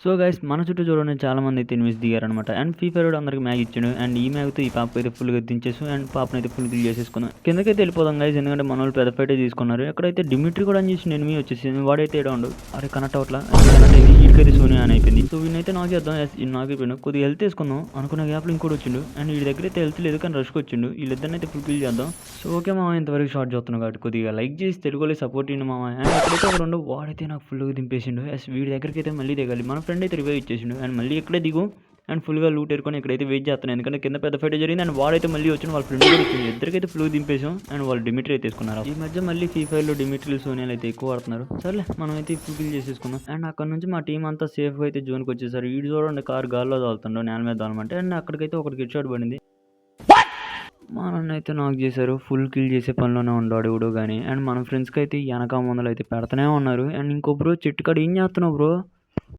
So guys మన చుట్టూ చూడండి చాలా మంది అయితే ఇన్వెస్ట్ దిగారనమాట. అండ్ ఫ్రీ ఫైర్ అందరికి మ్యాగ్ ఇచ్చాడు. అండ్ ఈ మ్యాగ్తో ఈ పాప అయితే ఫుల్గా దించేసు అండ్ పాపను అయితే ఫుల్ కిల్ చేసేసుకున్నాం. కిందకైతే వెళ్ళిపోదాం గైస్, ఎందుకంటే మన వాళ్ళు పెద్ద ఫైట్ తీసుకున్నారు. ఎక్కడైతే డిమిట్రీ కూడా చేసిన ఎనిమి వచ్చేసి వాడైతే ఏడాడు. అరే కనెక్ట్ అవట్లా, కనెక్ట్ అయింది. వీడికైతే సోనియా అని అయిపోయింది. సో వీనైతే నాకు చేద్దాం, నాకు అయిపోయినా కొద్దిగా హెల్త్ వేసుకుందాం అనుకున్న గ్యాప్లో ఇంకోటి వచ్చిండు. అండ్ వీడి దగ్గర అయితే హెల్త్ లేదు కానీ రష్కి వచ్చిండు. వీళ్ళిద్దరిని అయితే ఫుల్ కిల్ చేద్దాం. సో ఓకే మామ, ఇంతవరకు షార్ట్ చేస్తున్నాం కాబట్టి కొద్దిగా లైక్ చేసి తెలుగులో సపోర్ట్ ఇవ్వండి మామ. అండ్ ఎక్కడైతే ఒక రెండు వాడైతే నాకు ఫుల్గా దింపేసిండు. వీడి దగ్గరికి అయితే మళ్ళీ దిగాలి. మన ఫ్రెండ్ అయితే రివైవ్ ఇచ్చేసిండు. అండ్ మళ్ళీ ఇక్కడే దిగు అండ్ ఫుల్గా లూట్ ఏరుకొని ఇక్కడైతే వెయిట్ చేస్తున్నాను, ఎందుకంటే కింద పెద్ద ఫైట్ జరిగింది. అండ్ వాడైతే మళ్ళీ వచ్చిన వాళ్ళ ఫ్రెండ్ కూడా ఇచ్చింది. ఇద్దరికైతే ఫుల్ దింపేసాం. అండ్ వాళ్ళు డిమిట్రీ అయితే తీసుకున్నారు. ఈ మధ్య మళ్ళీ ఫ్రీ ఫైర్లో డిమిట్రీలు సోనియాలు అయితే ఎక్కువ ఆడుతున్నారు. సర్లే మనం అయితే ఫుల్ కిల్ చేసేసుకున్నాం. అండ్ అక్కడ నుంచి మా టీం అంతా సేఫ్గా అయితే జోన్కి వచ్చేసారు. వీడు చూడండి కార్ గాల్లో తోలుతుండో నేల మీద తోలమంటే. అండ్ అక్కడికైతే ఒకటి హెడ్ షాట్ పడింది. మా నన్ను అయితే నాకు చేశారు. ఫుల్ కిల్ చేసే పనిలోనే ఉన్నాడు ఎవడో కానీ. అండ్ మన ఫ్రెండ్స్కి అయితే వెనక ముందలు అయితే పెడతానే ఉన్నారు. అండ్ ఇంకో బ్రో చెట్టు కాడ ఏం చేస్తున్నావు బ్రో?